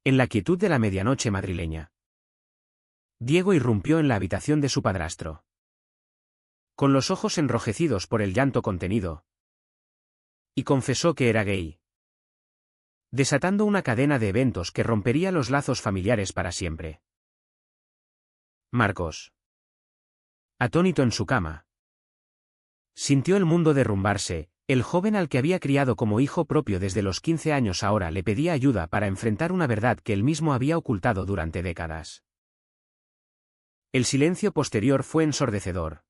En la quietud de la medianoche madrileña, Diego irrumpió en la habitación de su padrastro. Con los ojos enrojecidos por el llanto contenido, y confesó que era gay, desatando una cadena de eventos que rompería los lazos familiares para siempre. Marcos, atónito en su cama, sintió el mundo derrumbarse. El joven al que había criado como hijo propio desde los 15 años ahora le pedía ayuda para enfrentar una verdad que él mismo había ocultado durante décadas. El silencio posterior fue ensordecedor,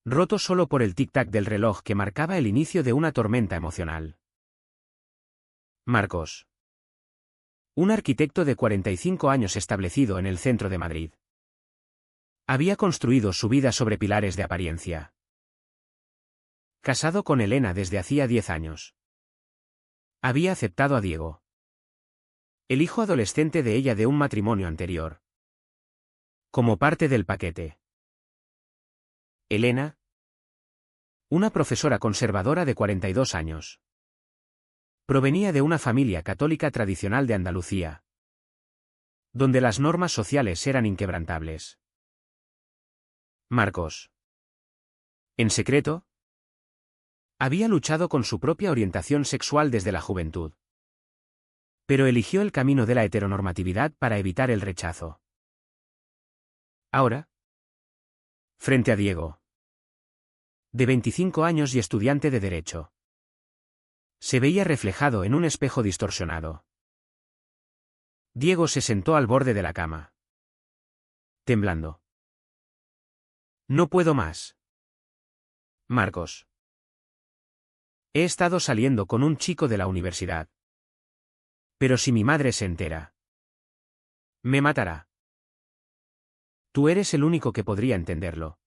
roto solo por el tic-tac del reloj que marcaba el inicio de una tormenta emocional. Marcos, un arquitecto de 45 años establecido en el centro de Madrid, había construido su vida sobre pilares de apariencia. Casado con Elena desde hacía 10 años. Había aceptado a Diego, el hijo adolescente de ella de un matrimonio anterior, como parte del paquete. Elena, una profesora conservadora de 42 años. Provenía de una familia católica tradicional de Andalucía, donde las normas sociales eran inquebrantables. Marcos, en secreto, había luchado con su propia orientación sexual desde la juventud, pero eligió el camino de la heteronormatividad para evitar el rechazo. Ahora, frente a Diego, de 25 años y estudiante de Derecho, se veía reflejado en un espejo distorsionado. Diego se sentó al borde de la cama, temblando. No puedo más. Marcos. He estado saliendo con un chico de la universidad. Pero si mi madre se entera, me matará. Tú eres el único que podría entenderlo.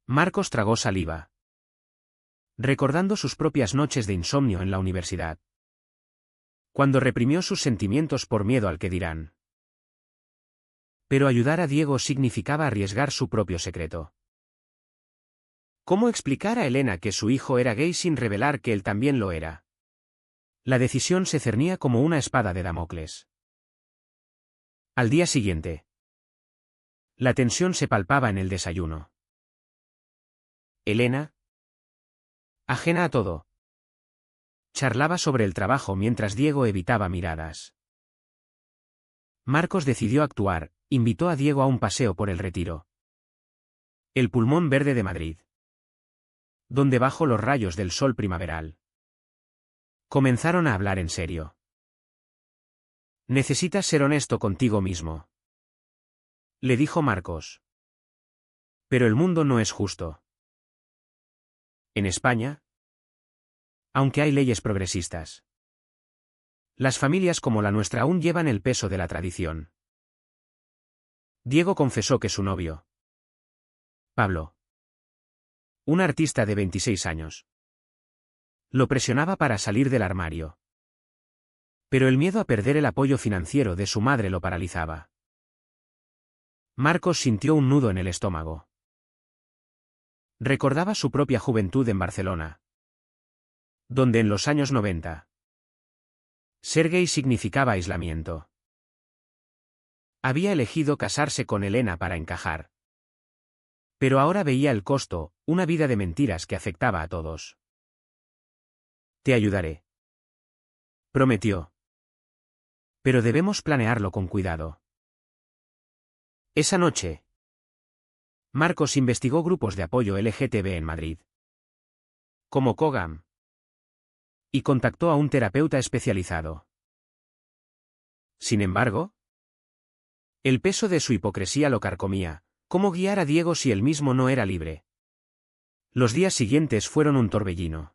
Marcos tragó saliva, recordando sus propias noches de insomnio en la universidad, cuando reprimió sus sentimientos por miedo al que dirán. Pero ayudar a Diego significaba arriesgar su propio secreto. ¿Cómo explicar a Elena que su hijo era gay sin revelar que él también lo era? La decisión se cernía como una espada de Damocles. Al día siguiente, la tensión se palpaba en el desayuno. Elena, ajena a todo, charlaba sobre el trabajo mientras Diego evitaba miradas. Marcos decidió actuar, invitó a Diego a un paseo por el Retiro, el pulmón verde de Madrid, donde bajo los rayos del sol primaveral comenzaron a hablar en serio. Necesitas ser honesto contigo mismo, le dijo Marcos. Pero el mundo no es justo. En España, aunque hay leyes progresistas, las familias como la nuestra aún llevan el peso de la tradición. Diego confesó que su novio, Pablo, un artista de 26 años, lo presionaba para salir del armario. Pero el miedo a perder el apoyo financiero de su madre lo paralizaba. Marcos sintió un nudo en el estómago. Recordaba su propia juventud en Barcelona, donde en los años 90, ser gay significaba aislamiento. Había elegido casarse con Elena para encajar. Pero ahora veía el costo, una vida de mentiras que afectaba a todos. Te ayudaré, prometió. Pero debemos planearlo con cuidado. Esa noche, Marcos investigó grupos de apoyo LGTB en Madrid, como COGAM, y contactó a un terapeuta especializado. Sin embargo, el peso de su hipocresía lo carcomía. ¿Cómo guiar a Diego si él mismo no era libre? Los días siguientes fueron un torbellino.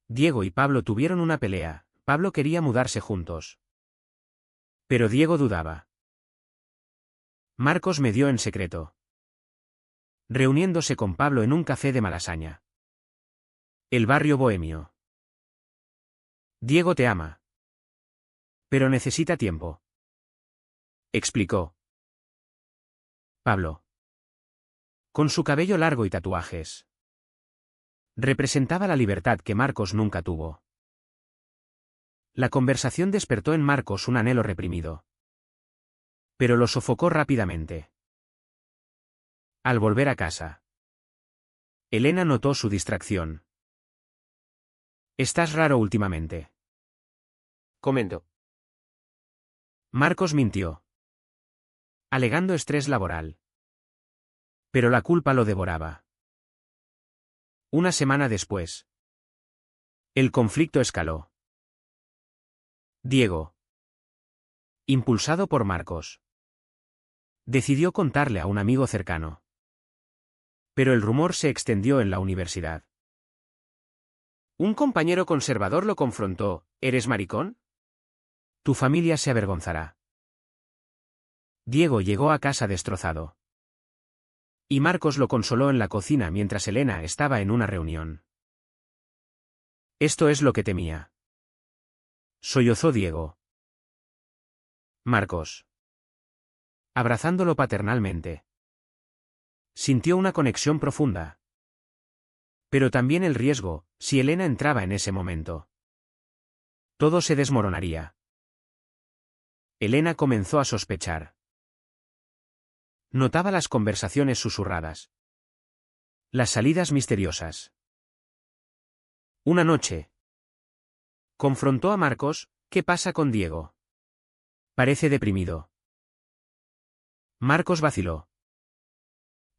Diego y Pablo tuvieron una pelea. Pablo quería mudarse juntos, pero Diego dudaba. Marcos medió en secreto, reuniéndose con Pablo en un café de Malasaña, el barrio bohemio. Diego te ama, pero necesita tiempo, explicó. Pablo, con su cabello largo y tatuajes, representaba la libertad que Marcos nunca tuvo. La conversación despertó en Marcos un anhelo reprimido. Pero lo sofocó rápidamente. Al volver a casa, Elena notó su distracción. «Estás raro últimamente», comentó. Marcos mintió, alegando estrés laboral. Pero la culpa lo devoraba. Una semana después, el conflicto escaló. Diego, impulsado por Marcos, decidió contarle a un amigo cercano. Pero el rumor se extendió en la universidad. Un compañero conservador lo confrontó: ¿eres maricón? Tu familia se avergonzará. Diego llegó a casa destrozado. Y Marcos lo consoló en la cocina mientras Elena estaba en una reunión. Esto es lo que temía, sollozó Diego. Marcos, abrazándolo paternalmente, sintió una conexión profunda. Pero también el riesgo, si Elena entraba en ese momento. Todo se desmoronaría. Elena comenzó a sospechar. Notaba las conversaciones susurradas. Las salidas misteriosas. Una noche, confrontó a Marcos: ¿qué pasa con Diego? Parece deprimido. Marcos vaciló,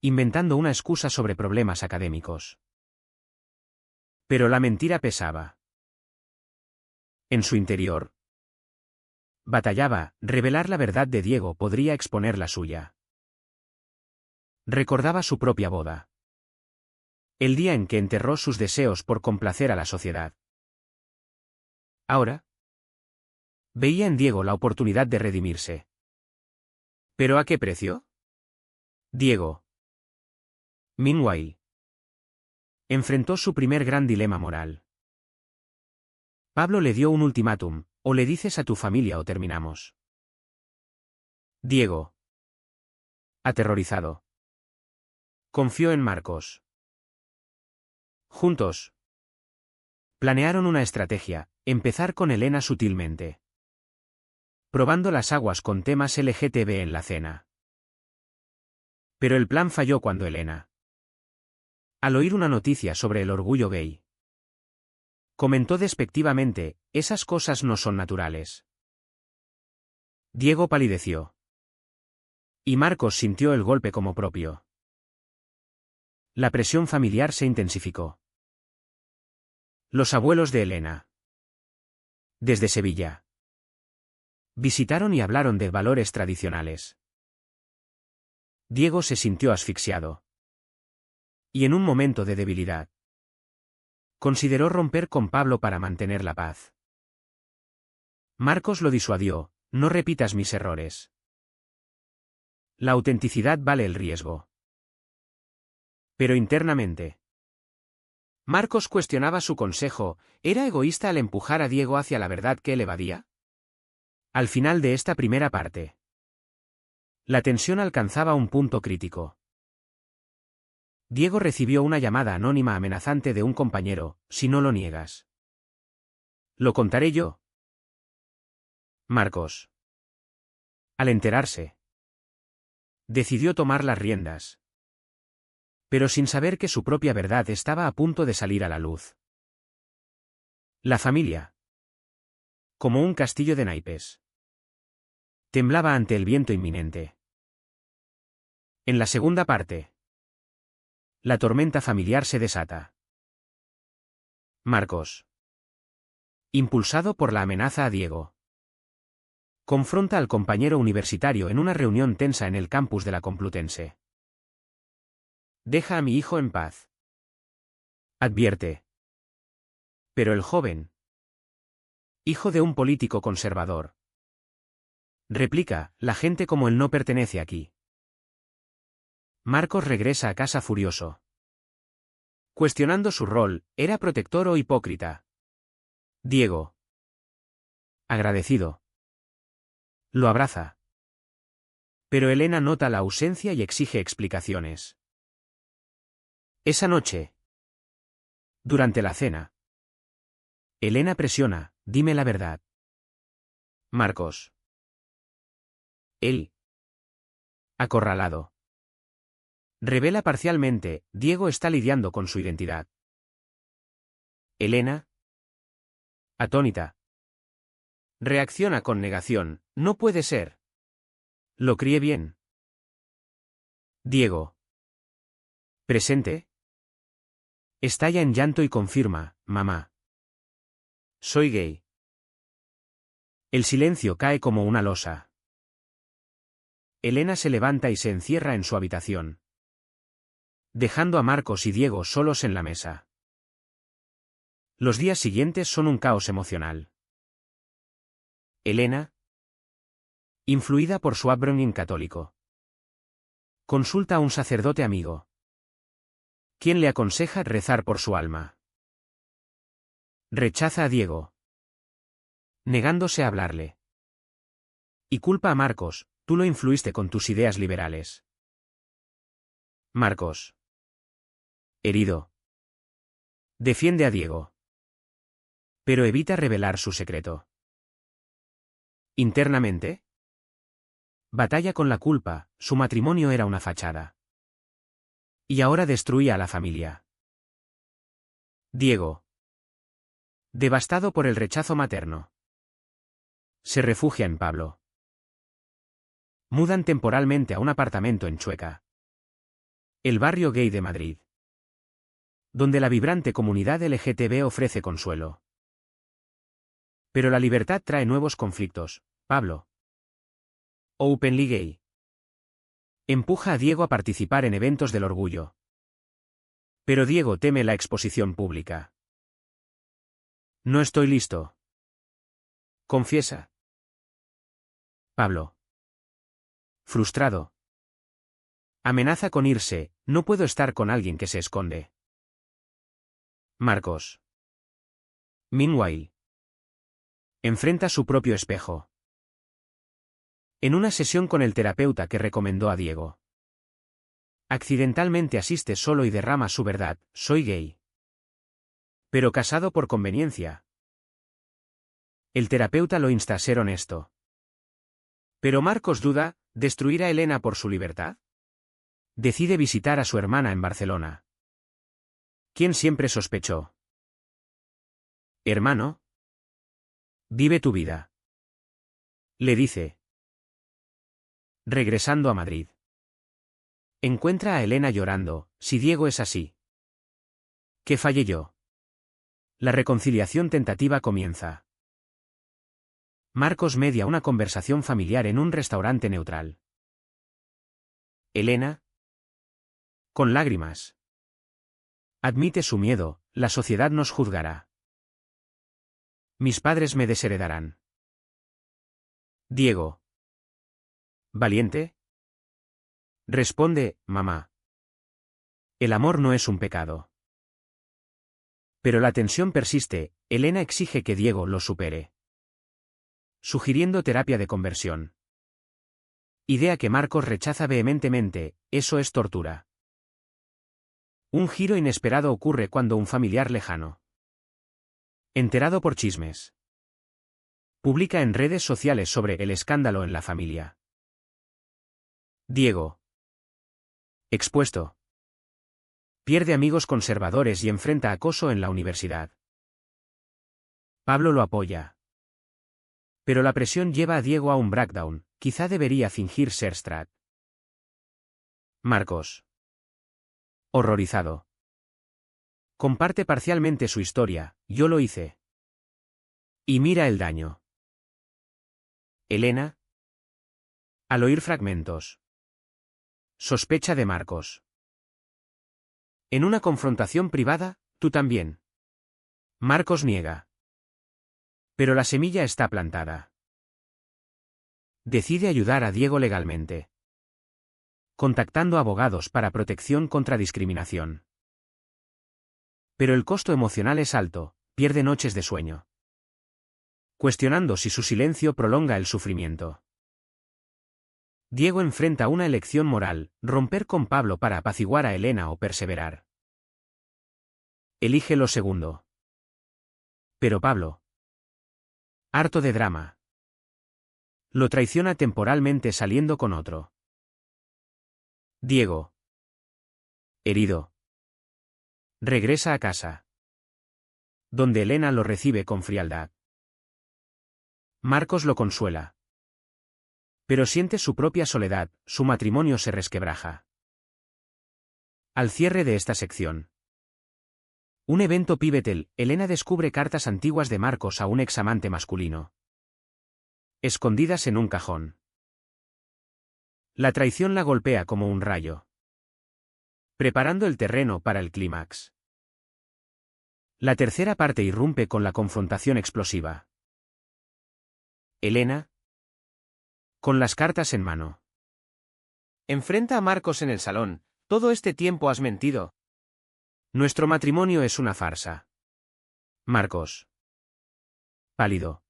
inventando una excusa sobre problemas académicos. Pero la mentira pesaba. En su interior, batallaba. Revelar la verdad de Diego podría exponer la suya. Recordaba su propia boda. El día en que enterró sus deseos por complacer a la sociedad. Ahora, veía en Diego la oportunidad de redimirse. ¿Pero a qué precio? Diego, meanwhile, enfrentó su primer gran dilema moral. Pablo le dio un ultimátum: o le dices a tu familia o terminamos. Diego, aterrorizado, confió en Marcos. Juntos, planearon una estrategia: empezar con Elena sutilmente, probando las aguas con temas LGTB en la cena. Pero el plan falló cuando Elena, al oír una noticia sobre el orgullo gay, comentó despectivamente: esas cosas no son naturales. Diego palideció. Y Marcos sintió el golpe como propio. La presión familiar se intensificó. Los abuelos de Elena, desde Sevilla, visitaron y hablaron de valores tradicionales. Diego se sintió asfixiado. Y en un momento de debilidad, consideró romper con Pablo para mantener la paz. Marcos lo disuadió: no repitas mis errores. La autenticidad vale el riesgo. Pero internamente, Marcos cuestionaba su consejo: ¿era egoísta al empujar a Diego hacia la verdad que él evadía? Al final de esta primera parte, la tensión alcanzaba un punto crítico. Diego recibió una llamada anónima amenazante de un compañero: si no lo niegas, lo contaré yo. Marcos, al enterarse, decidió tomar las riendas. Pero sin saber que su propia verdad estaba a punto de salir a la luz. La familia, como un castillo de naipes, temblaba ante el viento inminente. En la segunda parte, la tormenta familiar se desata. Marcos, impulsado por la amenaza a Diego, confronta al compañero universitario en una reunión tensa en el campus de la Complutense. Deja a mi hijo en paz, advierte. Pero el joven, hijo de un político conservador, replica: la gente como él no pertenece aquí. Marcos regresa a casa furioso, cuestionando su rol: ¿era protector o hipócrita? Diego, agradecido, lo abraza. Pero Elena nota la ausencia y exige explicaciones. Esa noche, durante la cena, Elena presiona: dime la verdad. Marcos. Él. Acorralado. Revela parcialmente, Diego está lidiando con su identidad. Elena. Atónita. Reacciona con negación, no puede ser. Lo crié bien. Diego. Presente. Estalla en llanto y confirma, mamá. Soy gay. El silencio cae como una losa. Elena se levanta y se encierra en su habitación, dejando a Marcos y Diego solos en la mesa. Los días siguientes son un caos emocional. Elena, influida por su upbringing católico, consulta a un sacerdote amigo, quien le aconseja rezar por su alma. Rechaza a Diego, negándose a hablarle. Y culpa a Marcos, tú lo influiste con tus ideas liberales. Marcos. Herido. Defiende a Diego, pero evita revelar su secreto. Internamente, batalla con la culpa, su matrimonio era una fachada. Y ahora destruía a la familia. Diego. Devastado por el rechazo materno. Se refugia en Pablo. Mudan temporalmente a un apartamento en Chueca, el barrio gay de Madrid, donde la vibrante comunidad LGTB ofrece consuelo. Pero la libertad trae nuevos conflictos. Pablo, openly gay, empuja a Diego a participar en eventos del orgullo. Pero Diego teme la exposición pública. No estoy listo. Confiesa. Pablo. Frustrado. Amenaza con irse, no puedo estar con alguien que se esconde. Marcos. Meanwhile. Enfrenta su propio espejo. En una sesión con el terapeuta que recomendó a Diego. Accidentalmente asiste solo y derrama su verdad, soy gay. Pero casado por conveniencia. El terapeuta lo insta a ser honesto. Pero Marcos duda, ¿destruir a Elena por su libertad? Decide visitar a su hermana en Barcelona. ¿Quién siempre sospechó? Hermano. Vive tu vida. Le dice. Regresando a Madrid. Encuentra a Elena llorando, si Diego es así. ¿Qué fallé yo? La reconciliación tentativa comienza. Marcos media una conversación familiar en un restaurante neutral. Elena. Con lágrimas. Admite su miedo, la sociedad nos juzgará. Mis padres me desheredarán. Diego. ¿Valiente? Responde, mamá. El amor no es un pecado. Pero la tensión persiste, Elena exige que Diego lo supere, sugiriendo terapia de conversión. Idea que Marcos rechaza vehementemente, eso es tortura. Un giro inesperado ocurre cuando un familiar lejano, enterado por chismes, publica en redes sociales sobre el escándalo en la familia. Diego. Expuesto. Pierde amigos conservadores y enfrenta acoso en la universidad. Pablo lo apoya. Pero la presión lleva a Diego a un breakdown, quizá debería fingir ser Strat. Marcos. Horrorizado. Comparte parcialmente su historia, yo lo hice. Y mira el daño. Elena. Al oír fragmentos. Sospecha de Marcos. En una confrontación privada, tú también. Marcos niega. Pero la semilla está plantada. Decide ayudar a Diego legalmente, contactando abogados para protección contra discriminación. Pero el costo emocional es alto, pierde noches de sueño, cuestionando si su silencio prolonga el sufrimiento. Diego enfrenta una elección moral, romper con Pablo para apaciguar a Elena o perseverar. Elige lo segundo. Pero Pablo, harto de drama, Lo traiciona temporalmente saliendo con otro. Diego. Herido. Regresa a casa, donde Elena lo recibe con frialdad. Marcos lo consuela. Pero siente su propia soledad, su matrimonio se resquebraja. Al cierre de esta sección. Un evento pivotal, Elena descubre cartas antiguas de Marcos a un examante masculino. Escondidas en un cajón. La traición la golpea como un rayo. Preparando el terreno para el clímax. La tercera parte irrumpe con la confrontación explosiva. Elena. Con las cartas en mano. Enfrenta a Marcos en el salón. Todo este tiempo has mentido. Nuestro matrimonio es una farsa. Marcos. Pálido.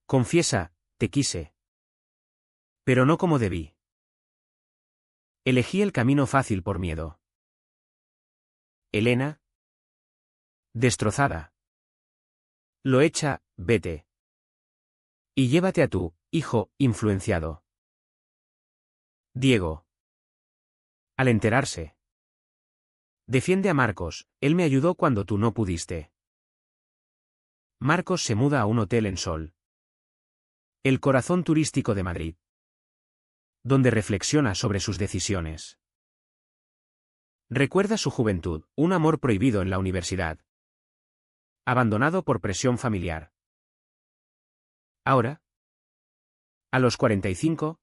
Confiesa, te quise. Pero no como debí. Elegí el camino fácil por miedo. Elena. Destrozada. Lo echa, vete. Y llévate a tu hijo, influenciado. Diego. Al enterarse. Defiende a Marcos, él me ayudó cuando tú no pudiste. Marcos se muda a un hotel en Sol. El corazón turístico de Madrid. Donde reflexiona sobre sus decisiones. Recuerda su juventud, un amor prohibido en la universidad. Abandonado por presión familiar. Ahora, a los 45,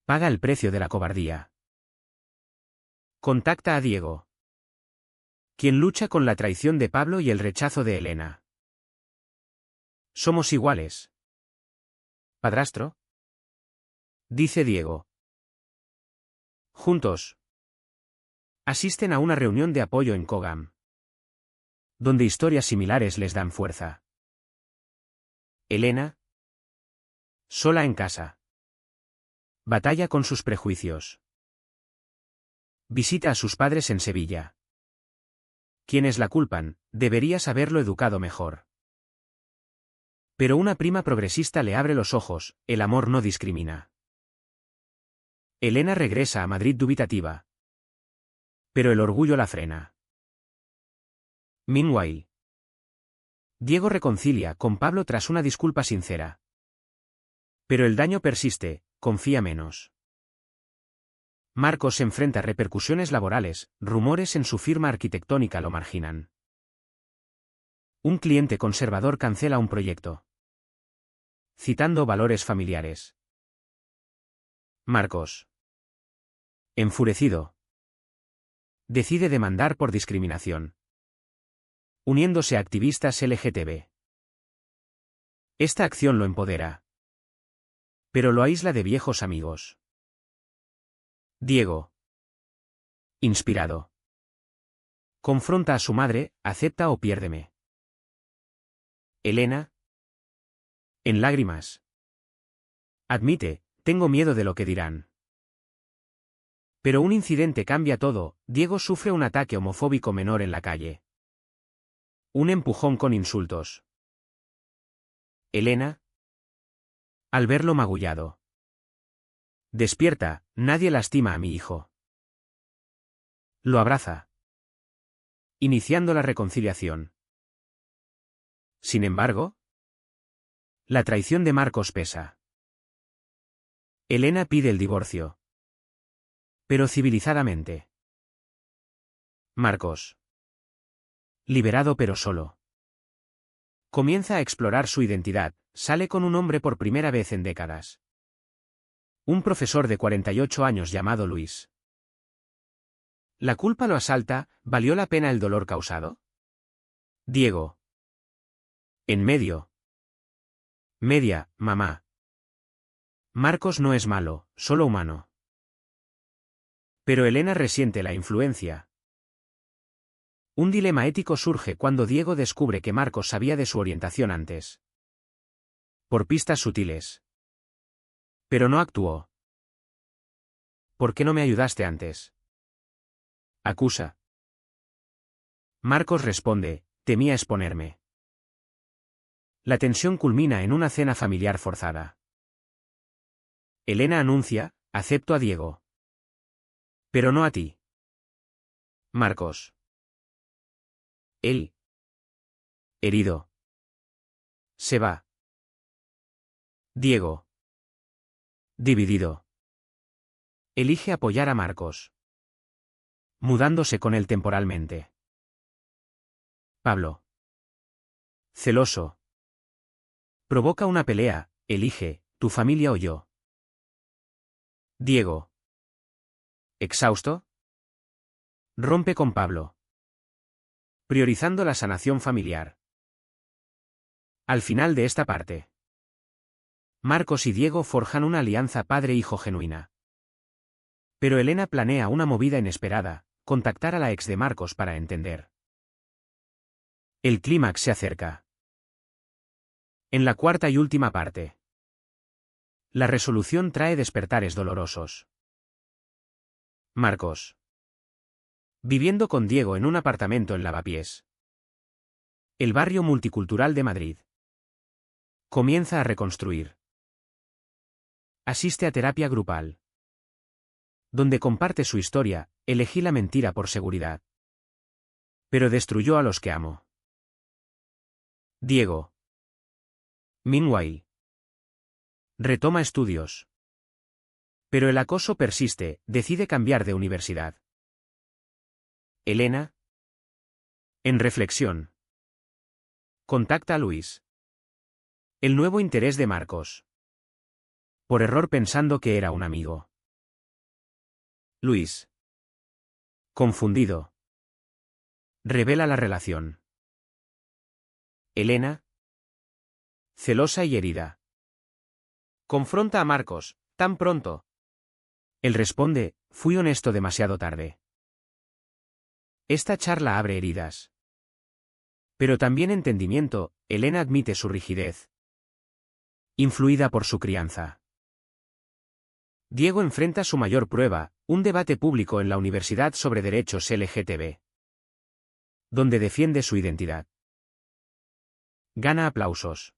paga el precio de la cobardía. Contacta a Diego, quien lucha con la traición de Pablo y el rechazo de Elena. Somos iguales. ¿Padrastro? Dice Diego. Juntos. Asisten a una reunión de apoyo en Cogam, donde historias similares les dan fuerza. Elena. Sola en casa. Batalla con sus prejuicios. Visita a sus padres en Sevilla. Quienes la culpan, deberías haberlo educado mejor. Pero una prima progresista le abre los ojos, el amor no discrimina. Elena regresa a Madrid dubitativa. Pero el orgullo la frena. Meanwhile. Diego reconcilia con Pablo tras una disculpa sincera. Pero el daño persiste, confía menos. Marcos enfrenta repercusiones laborales, rumores en su firma arquitectónica lo marginan. Un cliente conservador cancela un proyecto. Citando valores familiares. Marcos. Enfurecido. Decide demandar por discriminación. Uniéndose a activistas LGTB. Esta acción lo empodera. Pero lo aísla de viejos amigos. Diego. Inspirado. Confronta a su madre, acepta o piérdeme. Elena. En lágrimas. Admite, tengo miedo de lo que dirán. Pero un incidente cambia todo, Diego sufre un ataque homofóbico menor en la calle. Un empujón con insultos. Elena. Al verlo magullado. Despierta, nadie lastima a mi hijo. Lo abraza. Iniciando la reconciliación. Sin embargo, la traición de Marcos pesa. Elena pide el divorcio. Pero civilizadamente. Marcos. Liberado pero solo. Comienza a explorar su identidad, sale con un hombre por primera vez en décadas. Un profesor de 48 años llamado Luis. ¿La culpa lo asalta? ¿Valió la pena el dolor causado? Diego. En medio. Media, mamá. Marcos no es malo, solo humano. Pero Elena resiente la influencia. Un dilema ético surge cuando Diego descubre que Marcos sabía de su orientación antes. Por pistas sutiles. Pero no actuó. ¿Por qué no me ayudaste antes? Acusa. Marcos responde, temía exponerme. La tensión culmina en una cena familiar forzada. Elena anuncia, acepto a Diego. Pero no a ti. Marcos. Él. Herido. Se va. Diego. Dividido. Elige apoyar a Marcos. Mudándose con él temporalmente. Pablo. Celoso. Provoca una pelea, elige, tu familia o yo. Diego. ¿Exhausto? Rompe con Pablo. Priorizando la sanación familiar. Al final de esta parte. Marcos y Diego forjan una alianza padre-hijo genuina. Pero Elena planea una movida inesperada, contactar a la ex de Marcos para entender. El clímax se acerca. En la cuarta y última parte. La resolución trae despertares dolorosos. Marcos. Viviendo con Diego en un apartamento en Lavapiés. El barrio multicultural de Madrid. Comienza a reconstruir. Asiste a terapia grupal. Donde comparte su historia, elegí la mentira por seguridad. Pero destruyó a los que amo. Diego. Meanwhile. Retoma estudios. Pero el acoso persiste, decide cambiar de universidad. Elena. En reflexión. Contacta a Luis. El nuevo interés de Marcos. Por error pensando que era un amigo. Luis. Confundido. Revela la relación. Elena. Celosa y herida. Confronta a Marcos, tan pronto. Él responde, fui honesto demasiado tarde. Esta charla abre heridas. Pero también entendimiento, Elena admite su rigidez. Influida por su crianza. Diego enfrenta su mayor prueba, un debate público en la universidad sobre derechos LGTB. Donde defiende su identidad. Gana aplausos.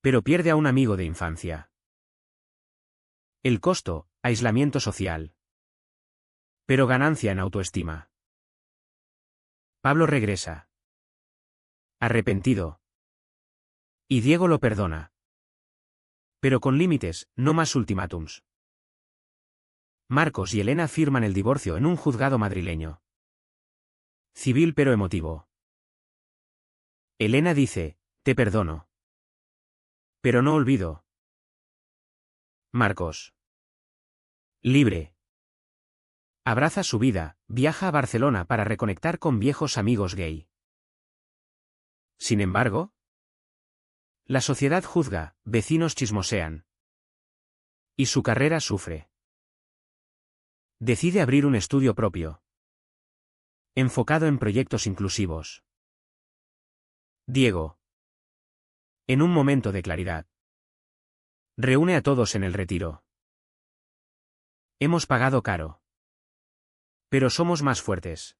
Pero pierde a un amigo de infancia. El costo, aislamiento social. Pero ganancia en autoestima. Pablo regresa. Arrepentido. Y Diego lo perdona. Pero con límites, no más ultimátums. Marcos y Elena firman el divorcio en un juzgado madrileño. Civil pero emotivo. Elena dice, te perdono. Pero no olvido. Marcos. Libre. Abraza su vida, viaja a Barcelona para reconectar con viejos amigos gay. Sin embargo, la sociedad juzga, vecinos chismosean. Y su carrera sufre. Decide abrir un estudio propio. Enfocado en proyectos inclusivos. Diego. En un momento de claridad. Reúne a todos en el retiro. Hemos pagado caro. Pero somos más fuertes.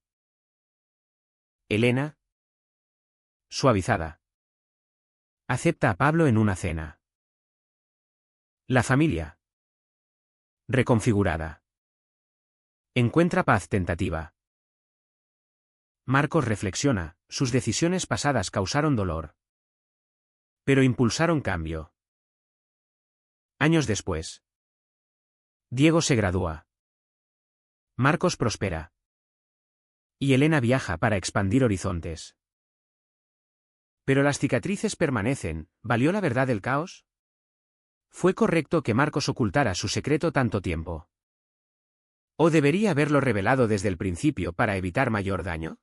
Elena. Suavizada. Acepta a Pablo en una cena. La familia. Reconfigurada. Encuentra paz tentativa. Marcos reflexiona, sus decisiones pasadas causaron dolor. Pero impulsaron cambio. Años después. Diego se gradúa. Marcos prospera. Y Elena viaja para expandir horizontes. Pero las cicatrices permanecen, ¿valió la verdad el caos? ¿Fue correcto que Marcos ocultara su secreto tanto tiempo? ¿O debería haberlo revelado desde el principio para evitar mayor daño?